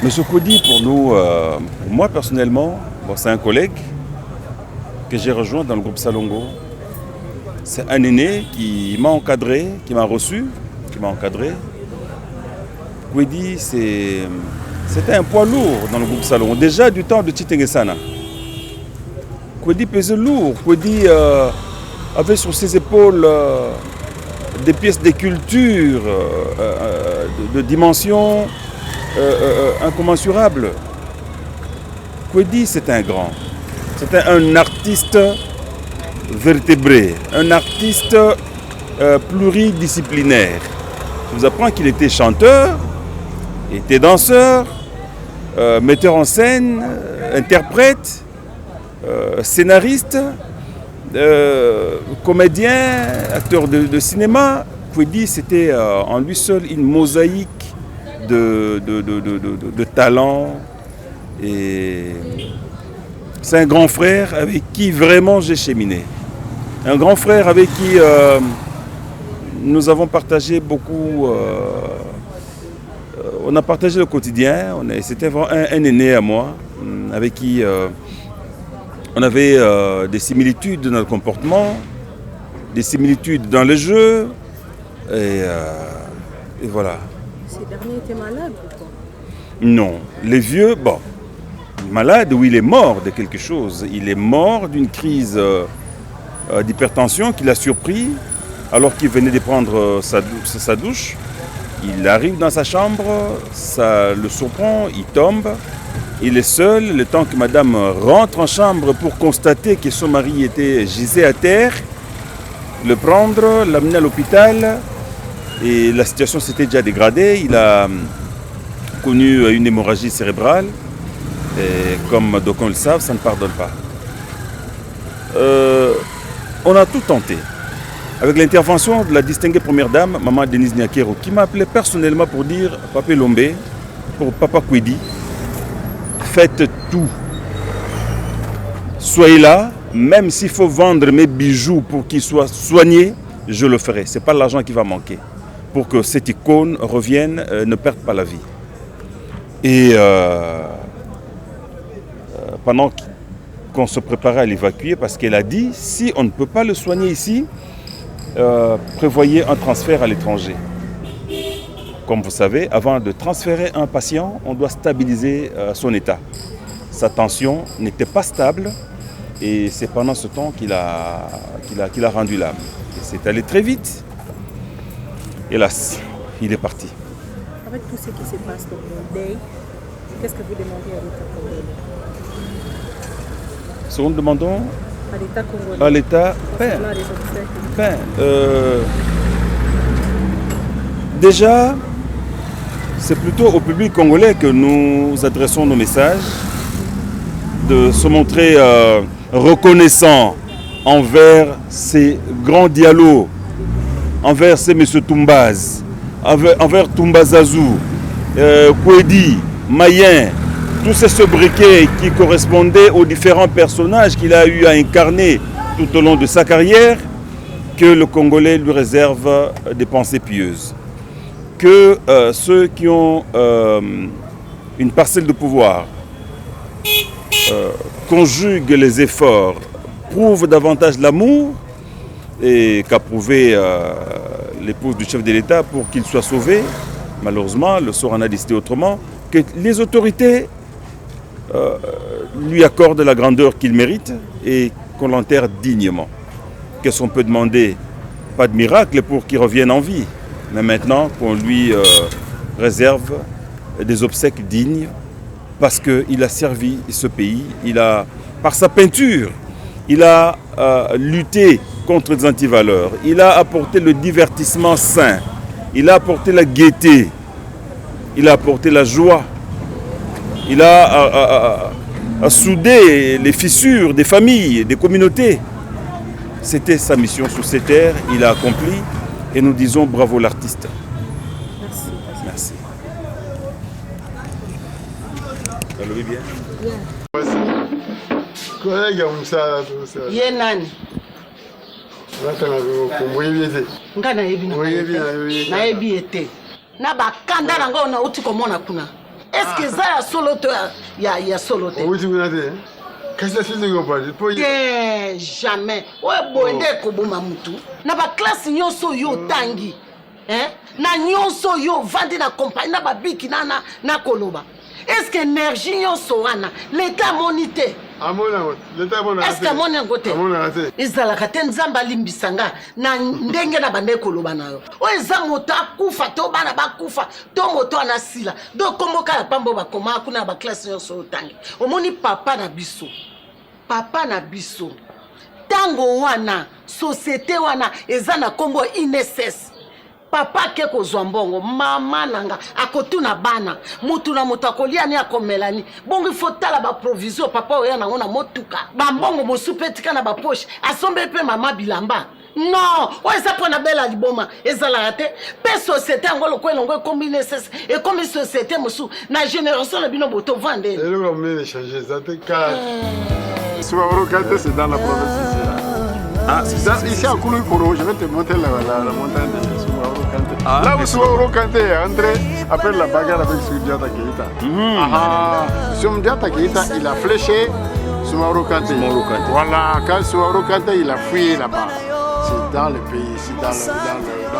Monsieur Kouedi, pour nous, pour moi personnellement, c'est un collègue que j'ai rejoint dans le groupe Salongo. C'est un aîné qui m'a encadré, qui m'a reçu, qui m'a encadré. Kouedi, c'était un poids lourd dans le groupe Salongo, déjà du temps de Titengesana. Kouedi pesait lourd, Kouedi avait sur ses épaules des pièces de culture de dimension incommensurable. Kouedi, c'est un grand. C'était un artiste vertébré, un artiste pluridisciplinaire. Je vous apprends qu'il était chanteur, était danseur, metteur en scène, interprète, scénariste, comédien, acteur de cinéma. Kouedi, c'était en lui seul une mosaïque de talent. Et c'est un grand frère avec qui vraiment j'ai cheminé. Un grand frère avec qui nous avons partagé beaucoup. On a partagé le quotidien. C'était vraiment un aîné à moi, avec qui on avait des similitudes dans le comportement, des similitudes dans le jeu. Et voilà. Ces derniers étaient malades ou quoi? Non. Les vieux, bon, malade, oui, il est mort de quelque chose. Il est mort d'une crise d'hypertension qui l'a surpris alors qu'il venait de prendre sa douche. Il arrive dans sa chambre, ça le surprend, il tombe. Il est seul, le temps que madame rentre en chambre pour constater que son mari gisait à terre, le prendre, l'amener à l'hôpital. Et la situation s'était déjà dégradée. Il a connu une hémorragie cérébrale. Et comme d'aucuns le savent, ça ne pardonne pas. On a tout tenté. Avec l'intervention de la distinguée première dame, maman Denise Nyakero, qui m'a appelé personnellement pour dire « Papa Lombe, pour Papa Kouedi, faites tout. Soyez là, même s'il faut vendre mes bijoux pour qu'ils soient soignés, je le ferai. Ce n'est pas l'argent qui va manquer. Pour que cette icône revienne, ne perde pas la vie. » Et pendant qu'on se préparait à l'évacuer, parce qu'elle a dit, si on ne peut pas le soigner ici, prévoyez un transfert à l'étranger. Comme vous savez, avant de transférer un patient, on doit stabiliser son état. Sa tension n'était pas stable et c'est pendant ce temps qu'il a rendu l'âme. C'est allé très vite. Hélas, il est parti. Avec tout ce qui se passe dans le deuil, qu'est-ce que vous demandez à l'État congolais? Ce que nous demandons à l'État congolais, à l'État, déjà, c'est plutôt au public congolais que nous adressons nos messages, de se montrer reconnaissant envers ces grands dialogues, envers ces M. Toumbaz, envers Toumbazazou, Kouedi, Mayen, tous ces sobriquets qui correspondaient aux différents personnages qu'il a eu à incarner tout au long de sa carrière, que le Congolais lui réserve des pensées pieuses. Que ceux qui ont une parcelle de pouvoir conjuguent les efforts, prouvent davantage l'amour et qu'a prouvé l'épouse du chef de l'État pour qu'il soit sauvé. Malheureusement, le sort en a décidé autrement, que les autorités lui accordent la grandeur qu'il mérite et qu'on l'enterre dignement. Qu'est-ce qu'on peut demander? Pas de miracle pour qu'il revienne en vie, mais maintenant qu'on lui réserve des obsèques dignes parce qu'il a servi ce pays, par sa peinture, il a lutté contre les antivaleurs, il a apporté le divertissement sain, il a apporté la gaieté, il a apporté la joie, il a soudé les fissures des familles, des communautés. C'était sa mission sur ces terres, il a accompli et nous disons bravo l'artiste. Merci. Merci. Allô, bien? Collègue Moussa, Ye nani? Nga nayebi na nayebi ete na bakanda nango na uti komona kuna Est-ce que ça y a solo toi y a solo toi? Oui, tu me l'as dit. Qu'est-ce que tu veux dire? Jamais. Ouais, bon, ko boma mutu. Na ba classe nyonso yo tangi. Hein? Na nyonso yo vandi na compagnie na ba biki na koloba. Est-ce que énergie nyonso wana l'état monité? Est-ce que mon ngote? Ezalaka te nzamba limbisanga na ndenge na bande koloba na yo. O eza moto akufa to bana bakufa to moto anasila. Donc komoka la pambo ba koma kuna ba classe nyonso otangi. Omoni papa na biso. Papa na biso. Tango wana société wana eza na kombo INSS. Papa ke kozwa mbongo mama nanga akotuna bana mutu na moto akolia ni akomelani bongo ifotala ba provision papa oya nango na motuka ba mbongo mosupetika na ba poche asombe pe mama bilamba non oza pona bela liboma ezala te pe société ngolo ko elongo combine ses et comme société mosu na génération na bino boto vande et le comme changer ça te calme Soumaoro Kanté c'est dans la province ici. Ah, c'est ça, ici à Kouloukoro, je vais te montrer la montagne de Soumaoro Kanté. Ah, là où Soumaoro Kanté est entré après la bagarre avec Soudiata Keïta. Soudiata Keïta, il a fléché Soumaoro Kanté. Voilà, quand Soumaoro Kanté, il a fouillé là-bas. C'est dans le pays, c'est dans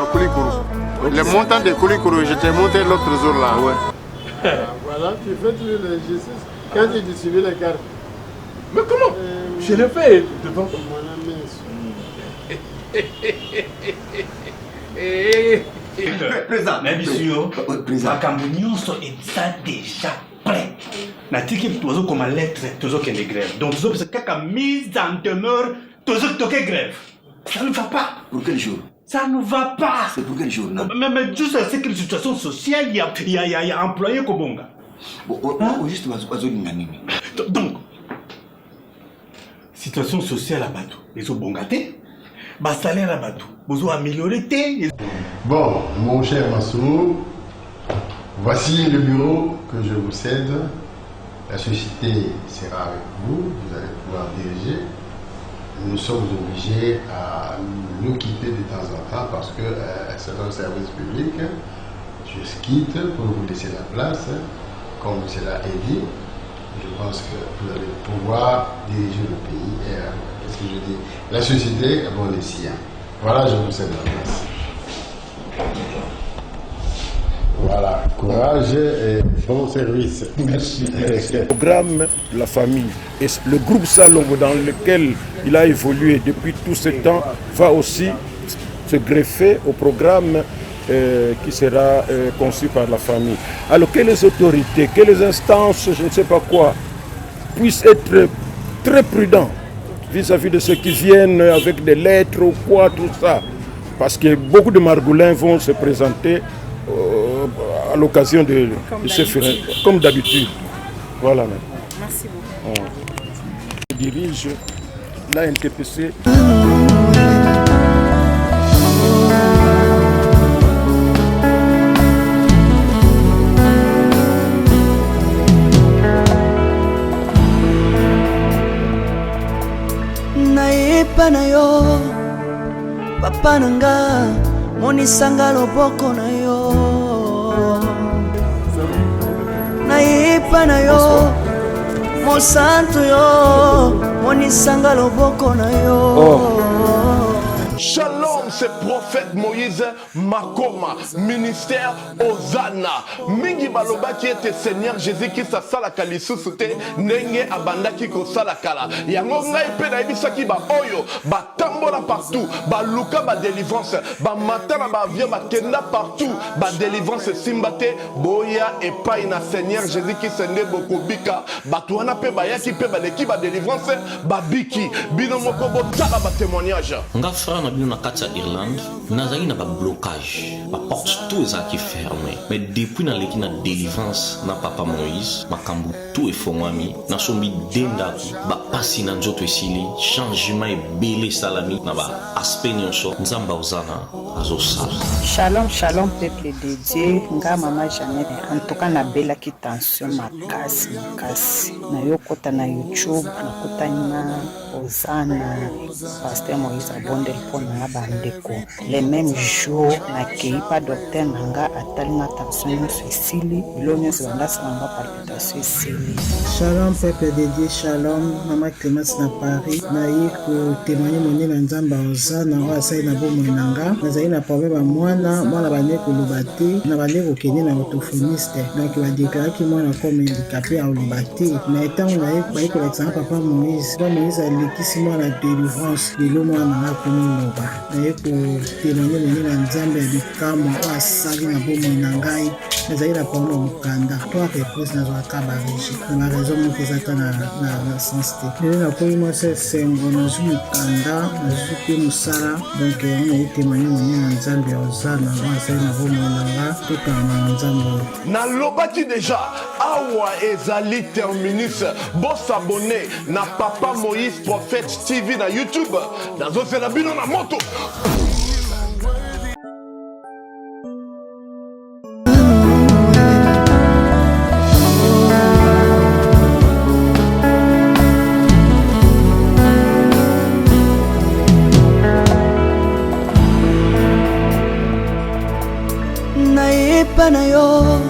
le Kouloukoro. Les montagnes de Kouloukoro, je t'ai montré l'autre jour là. Ouais. Voilà, tu fais tous les exercices quand tu suivis les cartes. Mais comment je l'ai fait devant mon ami. Président, mais monsieur, ma campagne est déjà prêt. Na tiki tozo comme lettre, tozo qui est grève. Donc tozo c'est quelque mise en demeure, tozo qui est grève. Ça ne va pas. Pour quel jour? Ça ne va pas. C'est pour quel jour? Non. Mais juste c'est que la situation sociale, il y a employé Kobonga. Bon, juste donc, situation sociale à Batou. Ils ont bongaté. Bas salaire à Batou. Ils ont amélioré. Bon, mon cher Massou, voici le bureau que je vous cède. La société sera avec vous. Vous allez pouvoir diriger. Nous sommes obligés à nous quitter de temps en temps parce que c'est un service public. Je quitte pour vous laisser la place. Comme cela est dit, je pense que vous allez pouvoir diriger le pays et qu'est-ce que je dis, la société avant les siens. Voilà, je vous cède la place. Voilà, courage et bon service. Merci. Le programme de la famille et le groupe Salongo dans lequel il a évolué depuis tout ce temps va aussi se greffer au programme qui sera conçu par la famille. Alors que les autorités, que les instances, je ne sais pas quoi, puissent être très prudents vis-à-vis de ceux qui viennent avec des lettres ou quoi, tout ça. Parce que beaucoup de margoulins vont se présenter à l'occasion de ce phénomène, comme d'habitude. Voilà. Merci beaucoup. Je dirige la NTPC. Nayepa na yo papa nanga monisanga loboko na yo nayepa na yo mosantu yo monisanga loboko na yo Shalom, c'est prophète Moïse Makoma, ministère Ozana. Mingi baloba qui était Seigneur Jésus qui sa sala kalisusu te nenge abanda ki ko sala kala. Yango ngai pe na ibisa ki ba oyo ba tambola partout, ba luka ba délivrance, ba matana ba avion ba kenda partout, ba délivrance simbate boya et pas na Seigneur Jésus qui sende bokobika. Ba tuana pe ba yaki pe ba leki ba délivrance ba biki bino moko bo tala ba témoignage. Na bino na kati ya Irlande nazali na ba blocage ba porte tout ezalaki fermé mais depuis na leki na délivrance na papa Moïse makambo tout efongwami na sombi dendaki ba pasi na nzoto esili changement ebele salami na ba aspect nyonso nzamba ozana azosala. Shalom shalom peuple de Dieu nga mama Jeannette en tout cas na belaki tension makasi na yo kota na YouTube na kota na Ozana Pasteur Moïse abondel mpona bandeko le même jour nakei pa docteur nanga atalinga tension nyonso esili bilo nyonso bandasalanga palpitation esili. Shalom peuple de Dieu, shalom Mama Clémence na Paris naye kotémoigner monene na nzambe Ozana oyo asali na bomoi nanga nazali na problème ya mwana bande koloba te na bande kokende na orthophoniste donc badekaraki mwana comme handicapé aloba te mais ntango baye kolakisanga papa Moïse alekisi mwana délivrance lelo mwana nanga komoloba naye kotémoigner monene na nzambe ya bikamwa oyo asali na bomoi na ngai nazali na problème ya mokanda to repose nazwaka barigi na baraison moko eza ta na sens te lelo nakomi mwasi esengo nazwi mokanda nazwi mpe mosala donc yango naye témoigner monene na nzambe ya Ozana oyo asali na bomoi na nga tokanga na nzambe oyo nalobaki deja awa ezali terminus bosabone na Papa Moïse Prophète TV na YouTube nazosela bino na moto. nayepa na yo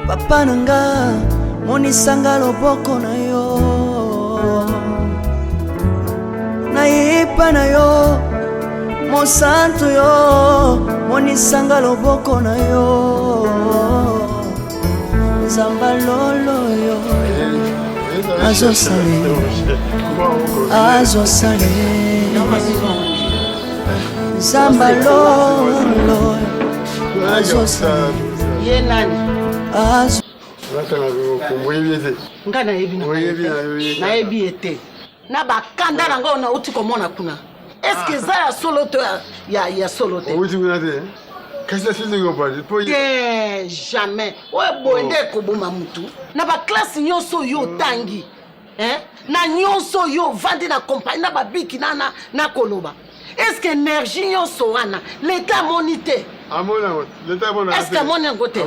papa nanga monisanga loboko na yo nayepa na yo mosantu yo monisanga loboko na yo nzamba lolo yo azosale nzamba lolo ye nani nga nayebi ye te na bakanda na nga nauti komona kuna eske eza ya solo to ya solo te te jamais oyo boye nde ekoboma mutu na baklase nyonso oyo otangi na nyonso oyo ovandi na kompani na babiki na koloba eske énergie nyonso wana leta amoni te eske amoni yango te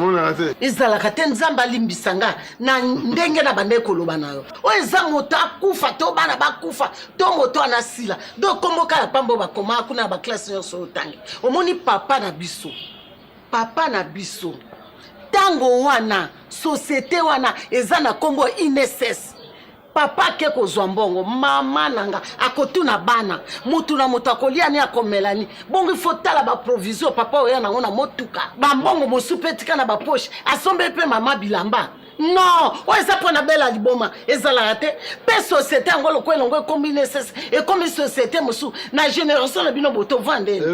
ezalaka te nzambe alimbisa nga na ndenge na bande koloba na yo oyo eza moto akufa to bana bakufa to moto anasila do komboka ya pambo bakoma kuna ya baklase nyonso otangi omoni papa na biso tango wana société wana eza na kombo INSS papa ke kozwa mbongo mama nanga akotuna bana mutu na moto akolia ni akomelani bongo ifo tala ba provision papa oya nango na motuka ba mbongo mosupetika na ba poche asombe pe mama bilamba non oyo eza mpona bela liboma ezalaka te mpe société yango lokola elongo ekomi INSS ekomi société mosusu na génération na bino botovandeli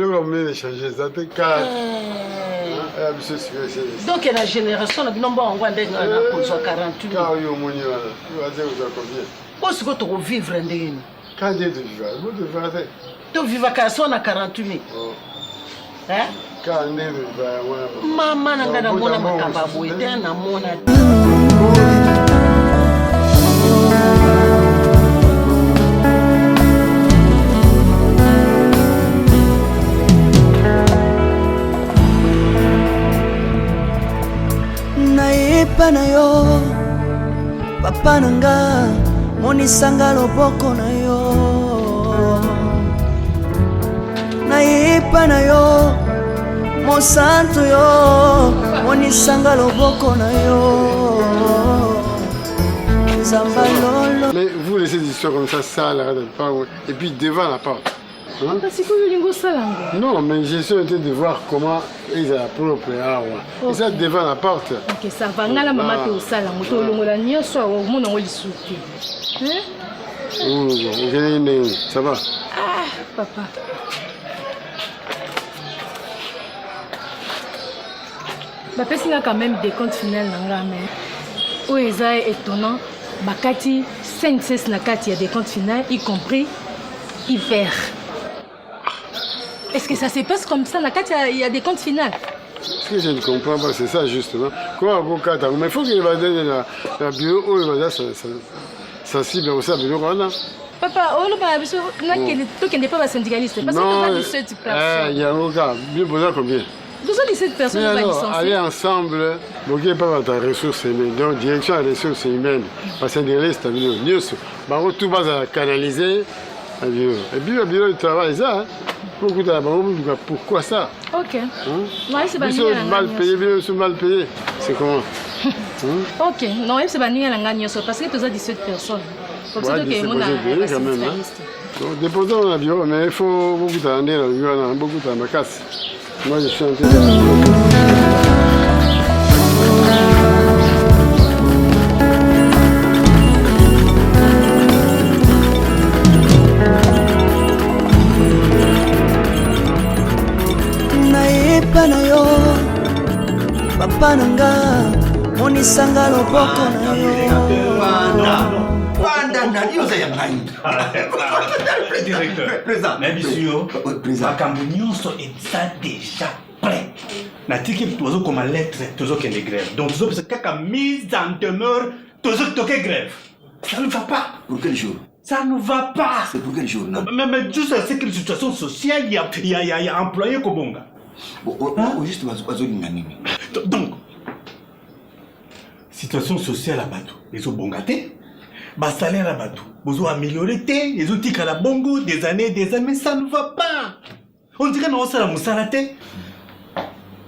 donc na génération na bino mbongo yango ndenge na kozwa 48 po sikoyo tokovivre ndenge ni tovivaka so na 48 000 mama nanga namona makambo ya boye te namona nayepa na yo papa nanga monisanga loboko na yo nayepa na yo mosantu yo monisanga loboko na yo nzamba lolo. Mais vous laissez des histoires comme ça là, et puis devant la porte. Non, mais j'ai souhaité de voir comment ils ont la propre arbre. Et ça devant la porte. Ok, ça va. Ngala maman te osala, moto longola nyonso au monde ngoli suki. Ça va. Ah, papa. Papa, c'est quand même des comptes finaux nanga mais. Oh, ça est étonnant. Bakati 5-6 nakati, il y a des comptes finaux, y compris hiver. Est-ce que ça se passe comme ça? Il y a des comptes finales. Ce que je ne comprends pas, c'est ça justement. Comment avocat, mais il faut qu'il va donner la bureau où il va ça cible aussi à bureau. Papa, on ne peut pas syndicaliste. Parce que tu as dit ce type là. Il y a un avocat, bien besoin combien? 217 personnes. Mais alors, aller ensemble, vous n'avez pas votre ressources humaines, donc direction des ressources humaines, parce que c'est un bureau. Tout va canaliser. Et puis le bureau de travail, ça, pourquoi ça? Ok. Ils sont mal payés, c'est comment? Ok, non, c'est pas nous parce que tu as 17 personnes. Comme ça, tu quand même. Déposons dans le bureau, mais il faut beaucoup d'attendre dans le bureau, beaucoup de ma casse. Moi, je suis en train nayepa na yo papa nanga monisanga loboko na yo Président, mais monsieur, makambo nyonso eza déjà prêt. Natiki tozo comme lettre, tozo qu'elle est grève. Donc tozo c'est kaka mise en demeure, tozo toke grève. Ça ne va pas. Pour quel jour? Ça ne va pas. C'est pour quel jour? Mais juste c'est que la situation sociale, il y a employé Kobonga. Juste donc, situation sociale à Batou, les ont bongaté. Bas salaire à Batou, vous avez amélioré, les outils à la bongo, des années, mais ça ne va pas. On dirait que nous sommes à Moussalate.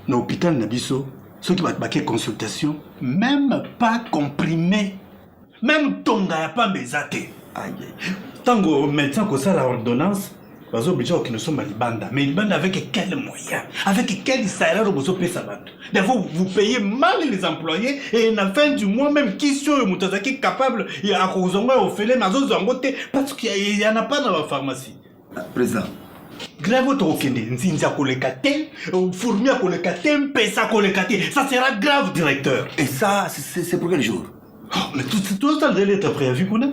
Dans l'hôpital Nabiso, ceux qui vont baquer consultation, même pas comprimé, même tonga n'a pas mesate. Tant que médecin que ça la ordonnance, vous obligés que nous sommes à Libanda. Mais Libanda avec quels moyens? Avec quel salaire vous avez payé ça? D'abord, vous payez mal les employés et à la fin du mois, même qui sont capables, il y a un au félé, parce qu'il n'y en a pas dans la pharmacie. Président. Grève au Tokende, Nzinza Kolekate, Fourmia Kolekate, Pesa Kolekate. Ça sera grave, directeur. Et ça, c'est pour quel jour? Mais tout ça, le est prévu, qu'on a.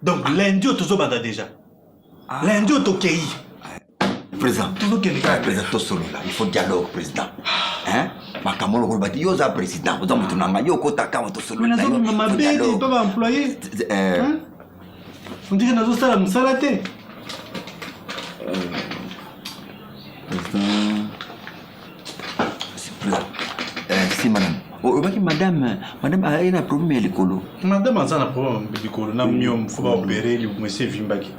Donc, lundi, au Tozobada déjà. Lundi au Tokei. Président, il faut dialogue, président. Hein? Makamolo Kolbati, Yosa président, vous avez un Yoko Takama to solo. Mais ma belle, ils peuvent employer. On dirait que nous sommes salaté. Président, si madame, madame a un problème à l'école. Madame a un problème à l'école. Il faut opérer le monsieur Vimbaki.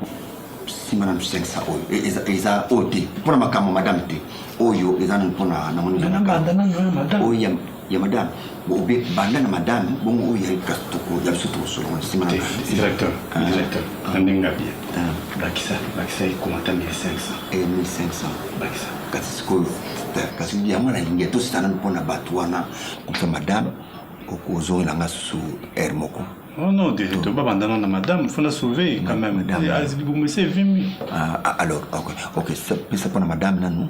Si madame 500 ils a ôté pour ma cam madame t oyo ils en pour na madame oyo ya madame bon bandana madame bon oyo ya kastoko ya surtout sur si madame directeur ndinga bien bakisa comment 1500 et 1500 bakisa kasi ko kasi ya mwana lingi to sitana pour na batwana comme madame okozo la ngasu hermoko. Oh non, tu ne peux pas abandonner madame, il faut la sauver quand même. Alors, ok, c'est pour madame, nous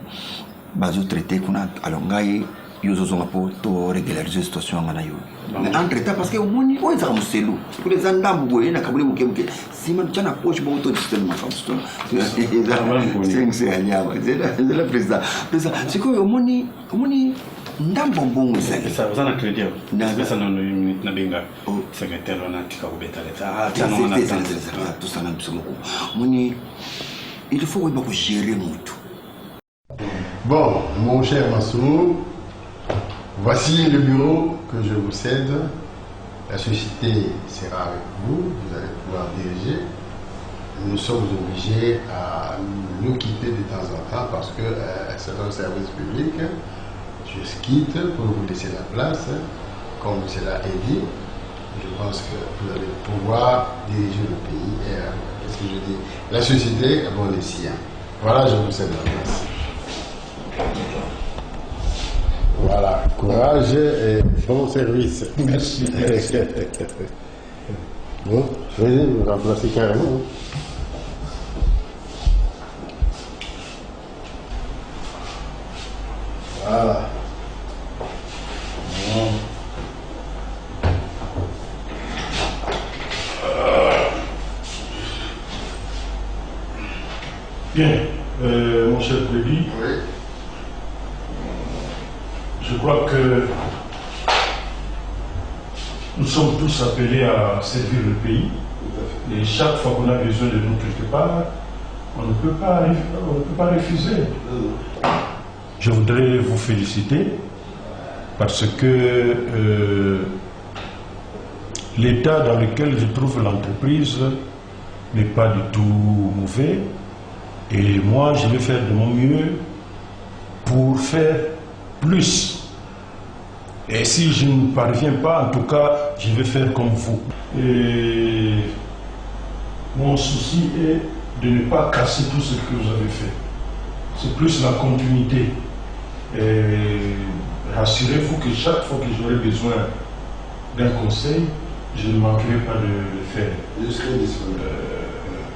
allons traiter, alors, nous allons régulariser la situation. Mais entre-temps, parce que au moins, on est en cellule. Pour les endroits où il y a des si on a poche, on peut c'est le président. C'est que au moins, ndambombo ça vous en a crédit ça non na benga secrétaire on a tika obeta tout ça n'a pas moni il faut que gérer tout. Bon, mon cher Massou, voici le bureau que je vous cède. La société sera avec vous, vous allez pouvoir diriger. Nous sommes obligés à nous quitter de temps en temps parce que c'est un service public. Je quitte pour vous laisser la place, comme cela est dit. Je pense que vous allez pouvoir diriger le pays et qu'est-ce que je dis, la société, bon, les siens. Voilà, je vous cède la place. Voilà, courage et bon service. Merci. Bon, je vais vous remplacer carrément. Voilà. Bien, mon cher Freddy, oui. Je crois que nous sommes tous appelés à servir le pays. Et chaque fois qu'on a besoin de nous quelque part, on ne peut pas refuser. Je voudrais vous féliciter parce que l'état dans lequel je trouve l'entreprise n'est pas du tout mauvais. Et moi, je vais faire de mon mieux pour faire plus. Et si je ne parviens pas, en tout cas, je vais faire comme vous. Et mon souci est de ne pas casser tout ce que vous avez fait. C'est plus la continuité. Et rassurez-vous que chaque fois que j'aurai besoin d'un conseil, je ne manquerai pas de le faire. Je serai disponible.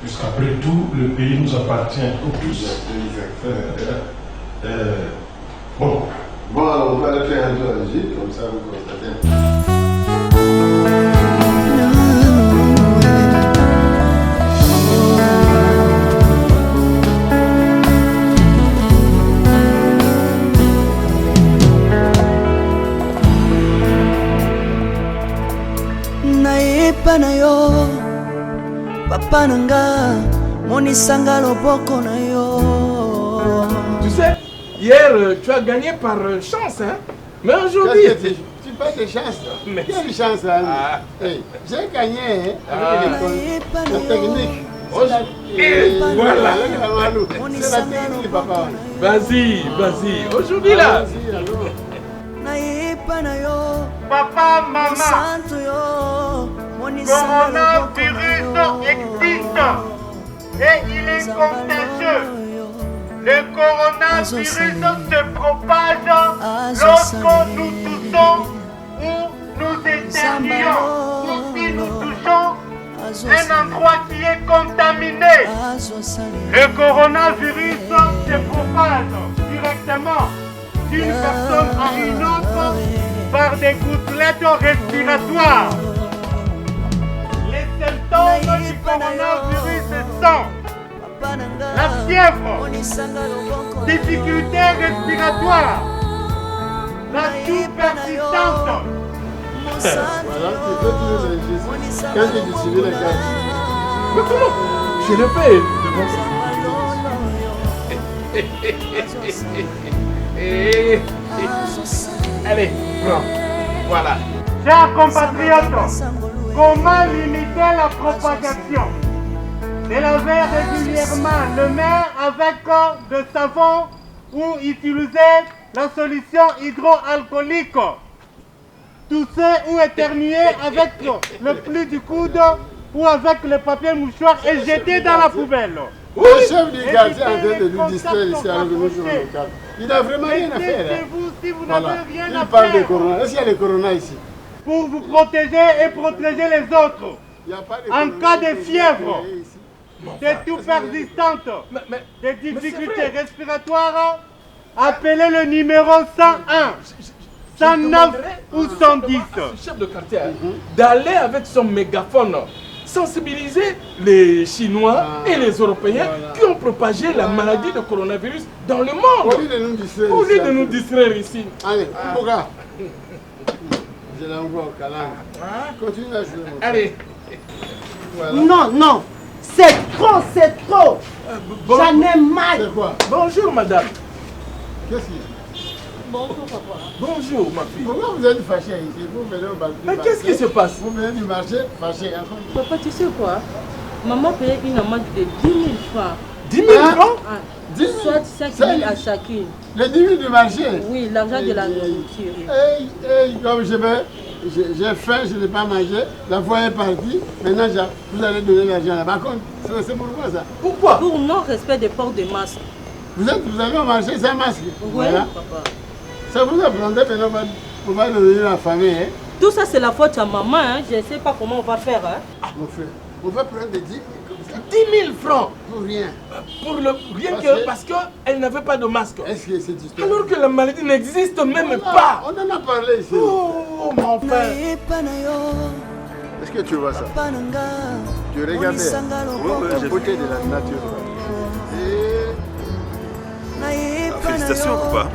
Puisqu'après tout, le pays nous appartient au plus. Bon. Bon, alors on va aller faire un tour à l'Égypte, comme ça vous constatez. Nayepa na yo papa nanga monisanga loboko na yo. Tu sais, hier tu as gagné par chance, hein? Mais aujourd'hui... Tu parles de chance, mais quelle chance, hein? Hey, j'ai gagné avec la technique. Et voilà. C'est la technique, papa. Vas-y, vas-y. Aujourd'hui là. Papa, maman, coronavirus existe et il est contagieux. Le coronavirus se propage lorsque nous toussons ou nous éternuons ou si nous touchons un endroit qui est contaminé. Le coronavirus se propage directement d'une personne à une autre par des gouttelettes respiratoires. Les symptômes du coronavirus sont la fièvre, difficultés respiratoires, la toux persistante. Voilà, tu peux toujours réagir. Quand tu distribues les gars. Mais comment? Je le fais devant ça. Allez, prends. Voilà. Chers compatriotes, comment limiter la propagation? De laver régulièrement le main avec de savon ou utiliser la solution hydroalcoolique. Tousser ou éternuer avec le pli du coude ou avec le papier mouchoir et jeter dans la poubelle. Le chef du quartier est en train de nous distraire ici à l'organisation locale. Il n'a vraiment rien à faire. Si vous Voilà. n'avez rien Il à parle faire. de corona. Est-ce qu'il y a le corona ici? Pour vous protéger et protéger les autres. En cas de fièvre, des toux persistantes, des difficultés respiratoires, appelez le numéro 101, 109 ou 110. Chef de quartier, d'aller avec son mégaphone sensibiliser les Chinois et les Européens qui ont propagé la maladie de coronavirus dans le monde. Au lieu de nous distraire Au lieu ici, de nous distraire ici. Allez, Mboga. Je l'envoie au Kalanga. Continue à jouer. Allez. Voilà. Non, non, c'est trop, c'est trop. J'en ai marre. C'est quoi? Bonjour madame. Qu'est-ce qu'il y a? Bonjour papa. Bonjour ma fille. Pourquoi vous êtes fâché ici? Vous venez au balcon. Mais qu'est-ce qui se passe? Vous venez du marché fâché. Papa, tu sais quoi? Maman payait une amende de 10 000 francs. 10 000 francs? 10 000? Soit 5 000 à chacune. Les 10 000 du marché? Oui, l'argent de la nourriture. Comme j'ai faim, je n'ai pas mangé, la foi est partie, maintenant vous allez donner l'argent là. Par contre, c'est pourquoi ça? Pourquoi? Pour non-respect des ports de masque. Vous allez au marché sans masque? Oui, Voilà. papa. Ça vous apprendez maintenant pour pas devenir la famille. Hein? Tout ça, c'est la faute à maman. Hein. Je ne sais pas comment on va faire. Hein. Mon frère, on va prendre des 10 000 comme ça. 10 000 francs? Pour rien. Pour le rien parce qu'elle n'avait pas de masque. Est-ce que c'est histoire? Alors que la maladie n'existe même pas. On en a parlé ici. Oh mon frère. Est-ce que tu vois ça? Tu regardes le côté de la nature. Félicitations, papa.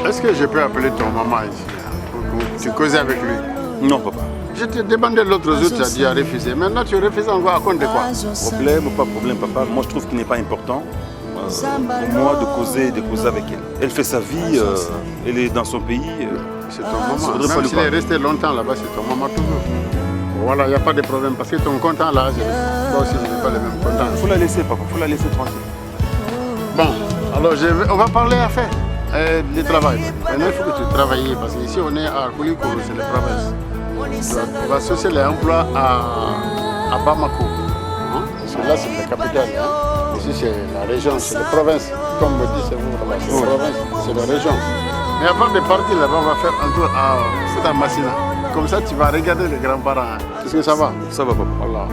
Est-ce que je peux appeler ton maman ici pour que tu causes avec lui? Non, papa. Je t'ai demandé l'autre jour, tu as dit à refuser. Maintenant, tu refuses encore à compte de quoi? Problème ou pas problème, papa, moi je trouve qu'il n'est pas important pour moi de causer avec elle. Elle fait sa vie, elle est dans son pays. C'est ton maman. Même s'il est resté longtemps là-bas, c'est ton maman toujours. Voilà, il n'y a pas de problème. Parce que ton content là, toi aussi, je n'ai pas le même content. Il faut la laisser, papa, il faut la laisser tranquille. Bon, alors on va parler affaires. Le travail. Maintenant, il faut que tu travailles parce qu'ici, on est à Koulikoro, c'est la province. On va associer l'emploi à Bamako. Parce que là, c'est la capitale. Ici, c'est la région, c'est la province. Comme me dit, c'est vous, c'est la province, c'est la région. Mais avant de partir là-bas, on va faire un tour à Massina. Comme ça, tu vas regarder les grands-parents. Est-ce que ça va? Ça va, papa. Voilà.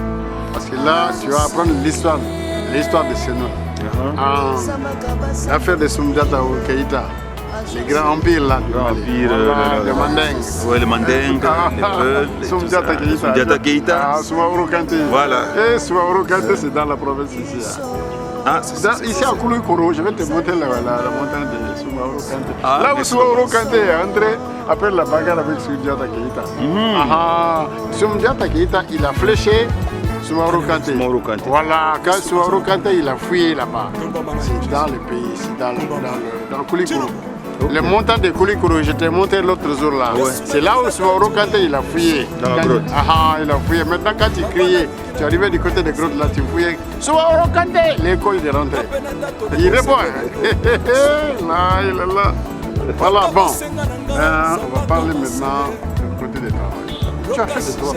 Parce que là, tu vas apprendre l'histoire de ces noms. L'affaire de Soumdiata ou Keïta. Les grands empires là, le Manding. Oui, le Manding, les Peuls. Soumdiata Keïta. Soumaoro Kanté. Voilà. Et Soumaoro Kanté, c'est dans la province ici. Ah, c'est ça. Ici à Koulikoro, je vais te montrer la montagne de Soumaoro Kanté. Là où Soumaoro Kanté est entré, après la bagarre avec Soumdiata Keïta. Soumdiata Keïta, il a fléché Soumaoro Kanté. Voilà, quand Soumaoro Kanté, il a fouillé là-bas. C'est dans le pays, c'est dans Koulikoro. Les montagnes de Koulikoro, je t'ai montré l'autre jour là. C'est là où Soumaoro Kanté, il a fouillé. Dans la grotte. Il a fouillé. Maintenant, quand tu criais, tu arrivais du côté des grottes là, tu fouillais. Soumaoro Kanté, l'école est rentrée. Il répond. Là. Voilà, bon. On va parler maintenant du côté des travail. Tu as fait des droits.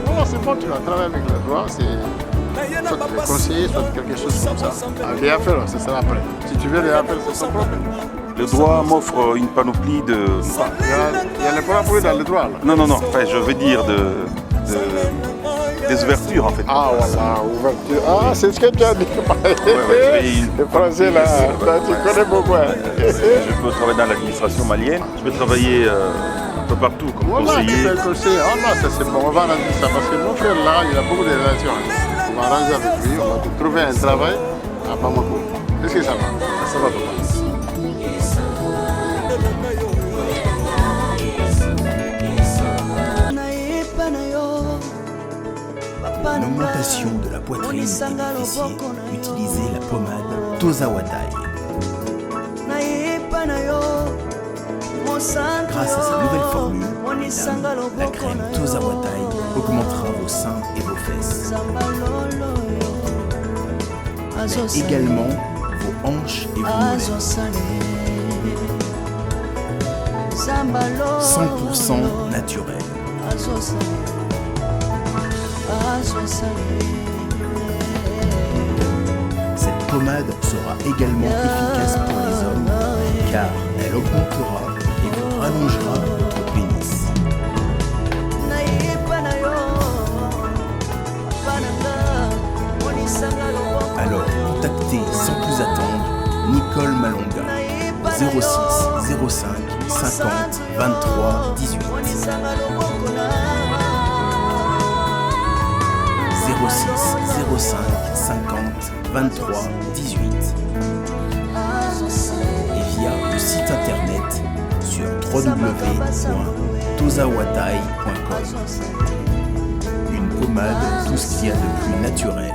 Voilà, c'est bon, tu vas travailler avec le droit. C'est soit tu es conseiller, soit quelque chose comme ça. Les affaires, ce sera après. Si tu veux les affaires, c'est son problème. Le droit m'offre une panoplie de... Il y a les panoplies dans le droit là. Non, enfin, je veux dire des ouvertures en fait. Ah voilà, ouverture. Ah, c'est ce que tu as dit. Le français là, tu connais beaucoup. Je peux travailler dans l'administration malienne, je peux travailler un peu partout comme conseiller. Ah non, ça c'est bon, on va arranger ça parce que mon frère là, il a beaucoup de relations. On va arranger avec lui, on va te trouver un travail à Bamako. Est-ce que ça va? Ça va, papa. L'augmentation de la poitrine et des fessiers, utilisez la pommade Tozawatai. Grâce à sa nouvelle formule, la crème Tozawatai augmentera vos seins et vos fesses. Mais également vos hanches et vos mollets. 100% naturel. Cette pommade sera également efficace pour les hommes car elle augmentera et vous rallongera votre pénis. Alors contactez sans plus attendre Nicole Malonga 06 05 50 23 18. 06 05 50 23 18 et via le site internet sur www.tozawatai.com. Une pommade, tout ce qu'il y a de plus naturel.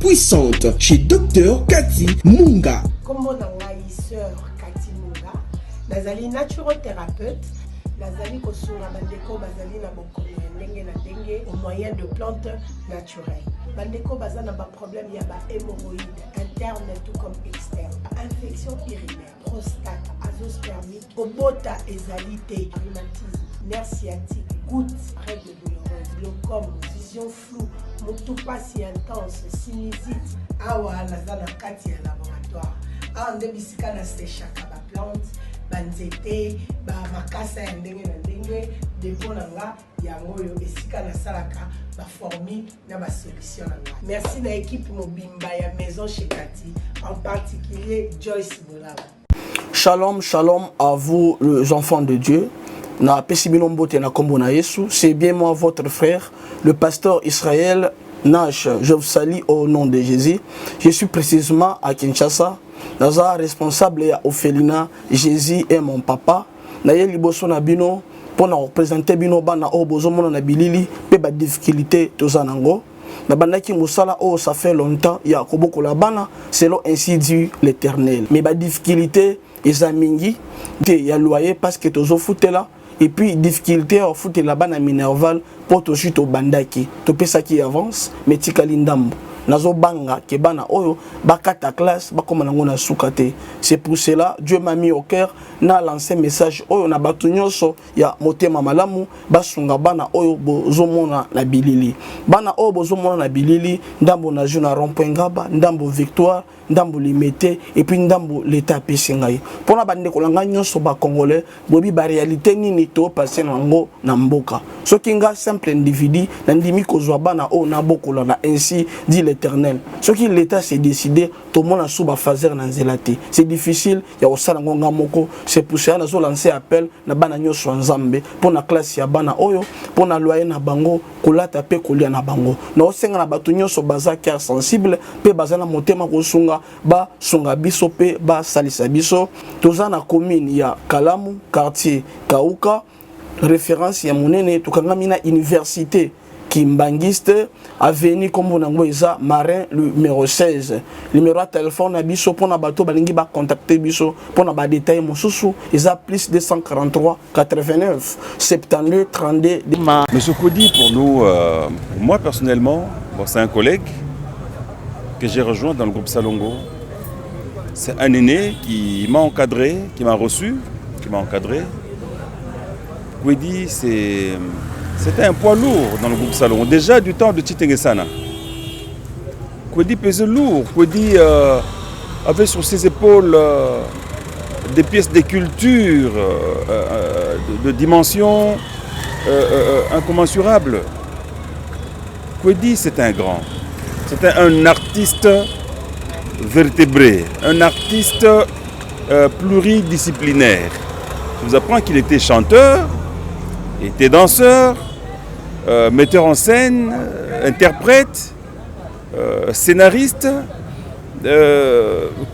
Puissante chez Dr Cathy Munga. Comme on a sœur Cathy Munga, nazali naturothérapeute. Nazali kosunga bandeko bazali na bokono ndenge na ndenge au moyen de plantes naturelles. Bandeko bazana ba problème ya ba hémorroïdes interne tout comme externe, infection urinaire, prostate, azoospermite, obota ezalité, rhumatisme, nerf sciatique, gouttes, règles douloureuses, glaucome, vision floue, motupa si intense, sinusite. Awa nazana kati ya laboratoire. Awa nde bisika na séchaka ba plante banzete ba makasa ya ndenge na ndenge depo na nga yango oyo esika nasalaka baformi na basolution na nga. Merci na équipe mobimba ya maison chez Cathy, en particulier Joyce Bolaba. Shalom, shalom à vous les enfants de Dieu. Na Pesibinombote na Kombo na Yesu, c'est bien moi votre frère, le pasteur Israël Nash. Je vous salue au nom de Jésus. Je suis précisément à Kinshasa. Naza responsable ya Ophelina, Jésus est mon papa. Naye liboso na bino pour nous représenter bino bana o bozomona na bilili pe ba difficulté tozanango na bandaki musala o ça fait longtemps ya koboko la bana selon ainsi dit l'Éternel mais ba difficulté ezamingi te ya loyer parce que tozo futela et puis difficulté au foot la bana minerval pour to chute au bandaki to pesa qui avance mais tikali ndambo nazo banga ke bana oyo bakata classe bakoma nango na sukate. C'est pour cela Dieu m'a mis au cœur na lancé message oyo na batu nyonso ya motema malamu basunga bana oyo bozomona na bilili bana oyo bozomona na bilili ndambo na juna rond-point Ngaba ndambo Victoire ndambo Limité et puis ndambo l'état pesingai pona bande kolanga nyonso ba congolais bobi ba réalité nini to passer nango na mboka soki nga simple individu na ndimi kozwa bana oyo na bokola na ainsi dit l'Éternel soki l'état s'est décidé to mona suba fazer na nzelati c'est difficile ya osala ngonga moko. C'est pour ça que nous lancé appel na bana nyonso nzambe pour na classe ya bana oyo pour na loyer na bango kolata pe kolia na bango na osenga na batu nyonso baza cœur sensible pe baza na motema kosunga ba sunga biso pe ba salisa biso toza na commune ya Kalamu quartier Kauka référence ya monene tukangami na université Kimbangiste avenue comme on a Marin numéro 16 numéro de téléphone à biso pour na bato balingi ba contacter biso pour na ba détail mosusu isa plus 243 89 72 32. Monsieur Kodi, pour nous, pour moi personnellement, bon, c'est un collègue que j'ai rejoint dans le groupe Salongo. C'est un aîné qui m'a encadré, qui m'a reçu, qui m'a encadré. Kodi, c'était un poids lourd dans le groupe Salongo, déjà du temps de Titengesana. Kodi pesait lourd, Kodi avait sur ses épaules des pièces de culture de dimension incommensurable. Kodi, c'était un grand, c'était un artiste vertébré, un artiste pluridisciplinaire. Je vous apprends qu'il était chanteur, il était danseur, metteur en scène, interprète, scénariste,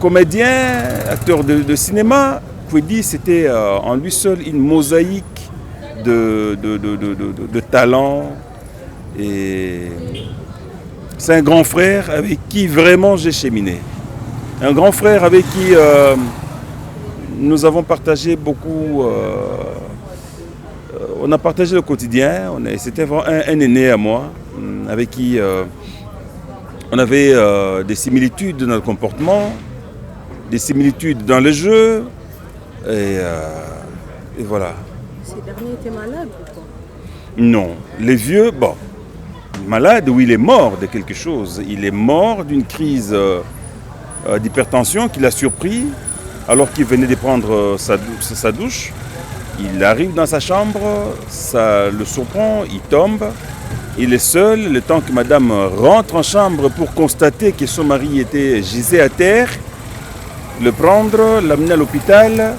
comédien, acteur de cinéma. Kodi, c'était en lui seul une mosaïque de talents. Et c'est un grand frère avec qui vraiment j'ai cheminé. Un grand frère avec qui nous avons partagé beaucoup. On a partagé le quotidien. C'était vraiment un aîné à moi, avec qui on avait des similitudes dans notre comportement, des similitudes dans le jeu. Et voilà. Ces derniers étaient malades ou quoi? Non. Les vieux, bon, malade, oui, il est mort de quelque chose. Il est mort d'une crise d'hypertension qui l'a surpris alors qu'il venait de prendre sa douche. Il arrive dans sa chambre, ça le surprend, il tombe. Il est seul, le temps que madame rentre en chambre pour constater que son mari gisait à terre, le prendre, l'amener à l'hôpital.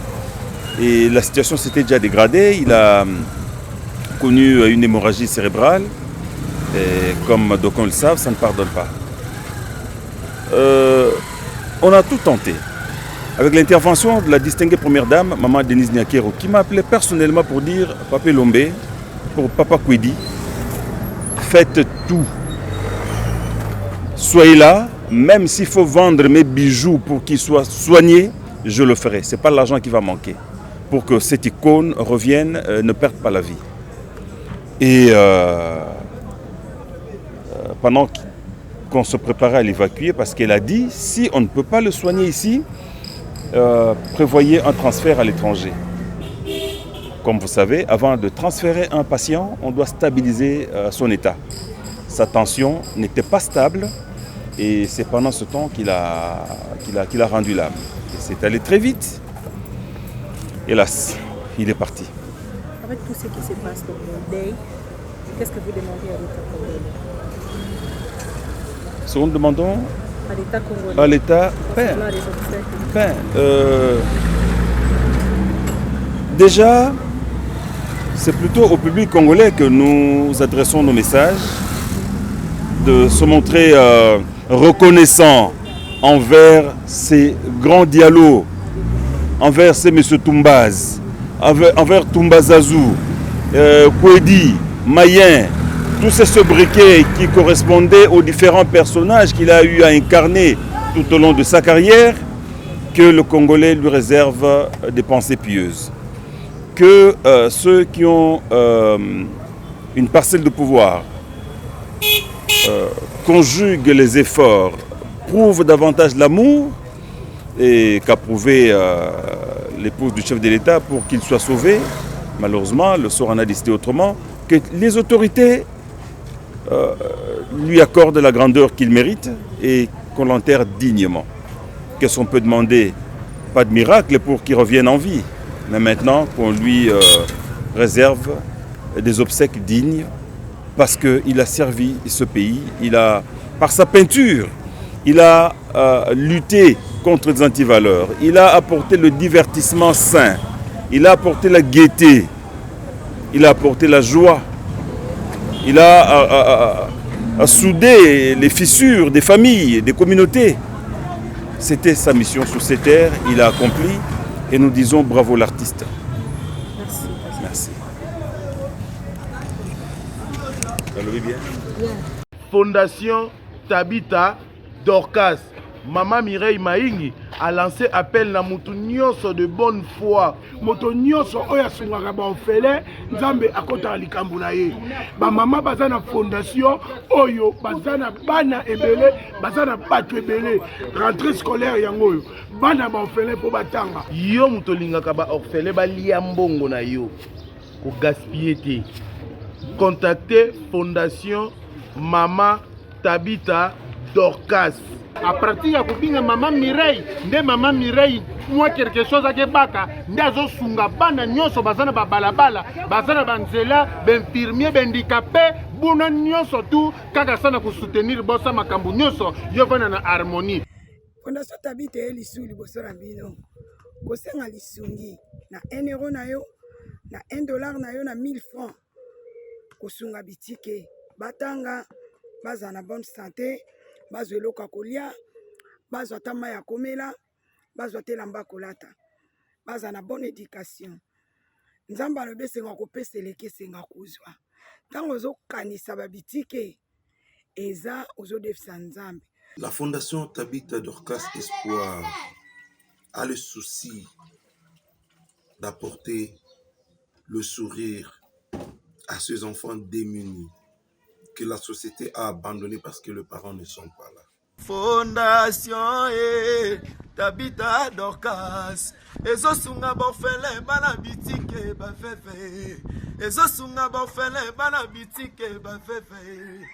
Et la situation s'était déjà dégradée. Il a connu une hémorragie cérébrale. Et comme d'aucuns le savent, ça ne pardonne pas. On a tout tenté. Avec l'intervention de la distinguée première dame, maman Denise Nyakero, qui m'a appelé personnellement pour dire « Papa Lombe, pour Papa Kodi, faites tout. Soyez là, même s'il faut vendre mes bijoux pour qu'ils soient soignés, je le ferai. Ce n'est pas l'argent qui va manquer. Pour que cette icône revienne, ne perde pas la vie. » Et pendant qu'on se préparait à l'évacuer, parce qu'elle a dit, si on ne peut pas le soigner ici, prévoyez un transfert à l'étranger. Comme vous savez, avant de transférer un patient, on doit stabiliser son état. Sa tension n'était pas stable et c'est pendant ce temps qu'il a rendu l'âme. C'est allé très vite. Hélas, il est parti. Avec tout ce qui se passe dans le deuil, qu'est-ce que vous demandez à l'État congolais? Ce que nous demandons à l'État congolais, à l'État, déjà, c'est plutôt au public congolais que nous adressons nos messages, de se montrer reconnaissant envers ces grands dialogues, envers ces M. Toumbaz, envers Toumbazazou, Kouedi, Mayen, tous ces sobriquets qui correspondaient aux différents personnages qu'il a eu à incarner tout au long de sa carrière, que le Congolais lui réserve des pensées pieuses. Que ceux qui ont une parcelle de pouvoir conjuguent les efforts, prouvent davantage l'amour et qu'a prouvé l'épouse du chef de l'État pour qu'il soit sauvé. Malheureusement, le sort en a décidé autrement, que les autorités lui accordent la grandeur qu'il mérite et qu'on l'enterre dignement. Qu'est-ce qu'on peut demander? Pas de miracle pour qu'il revienne en vie, mais maintenant qu'on lui réserve des obsèques dignes parce qu'il a servi ce pays, il a, par sa peinture, il a lutté contre les antivaleurs, il a apporté le divertissement sain, il a apporté la gaieté, il a apporté la joie, il a soudé les fissures des familles, des communautés. C'était sa mission sur ces terres, il a accompli et nous disons bravo l'artiste. Merci. Merci. Ça le bien? Fondation Tabita Dorcas, Maman Mireille Maingi a lancé appel na mutu nyonso de bonne foi. Moto nyonso oyo asungaka baofele nzambe akota likambo na ye. Bamama baza na fondation oyo baza na bana ebele, baza na bato ebele. Rentrée scolaire yango oyo bana baofele po batanga. Yo muto lingaka baofele balia mbongo na yo ko gaspiller te. Contactez Fondation Mama Tabita Dorcas. À partir ya kubinga Maman Mireille, nde Maman Mireille moi quelque chose ake baka nde azosunga bana nyonso bazana babalabala, bazana banzela, benfirmier, bendikapé, buna nyonso tu kaka sana ko soutenir bosa makambu nyonso yo vana na harmonie. Fondation Tabita elisu liboso na bino. Kosenga lisungi na 1 euro na yo, na $1 na yo, na 1000 francs. Kosunga bitike batanga baza na bonne santé, bazwa eloko kolia, bazwa tama ya komela, bazwa telamba kolata, baza na bonne éducation. Nzamba alobi esenga kopesa eleki esenga kozwa. Ntango ozokanisa babitike eza ozodefisa nzambe. La Fondation Tabita Dorcas Espoir a le souci d'apporter le sourire à ces enfants démunis que la société a abandonnés parce que les parents ne sont pas là. Fondation Tabita Dorcas ezosunga bofele bana bitike bafefe ezosunga bofele bana bitike bafefe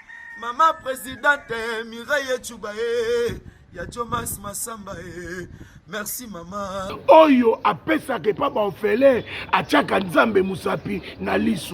Mama présidente Mireille Chubaye ya Jomas Masamba merci maman. Oyo apesa ke pa baofele achaka nzambe musapi na lisu.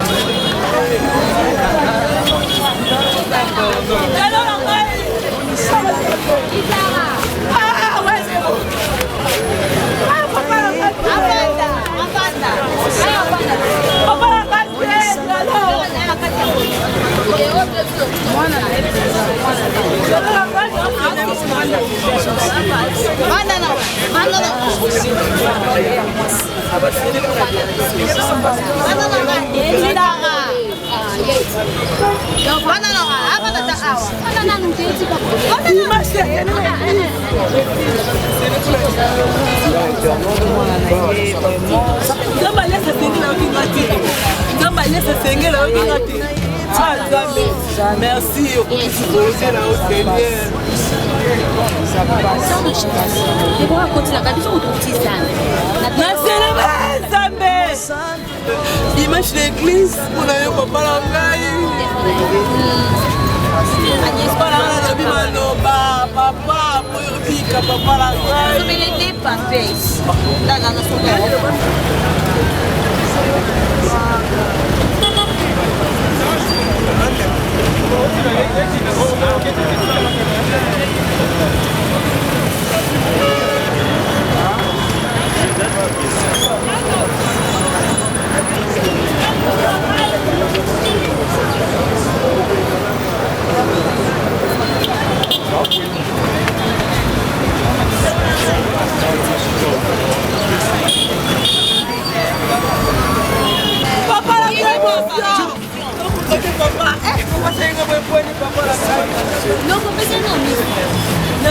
Merci image l'église pour la papa la papa papa la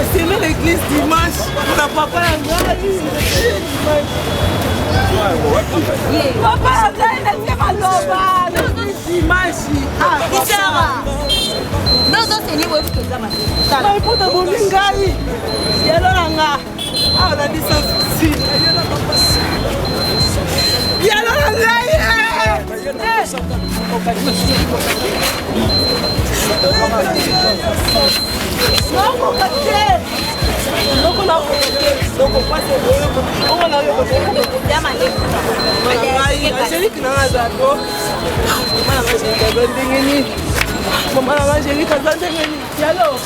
naseme l'église dimanche na papa na ngai papa na ngai natie maloba dimanche isara nozoseni wefutozampona boni ngai yelo na nga awa na lisansi yelo na ngai nakoka te loko nakoka loko pase ongo na yo angélique nanga aza to mama na angélique aza ndenge nini mama na angélique aza ndenge nini yalo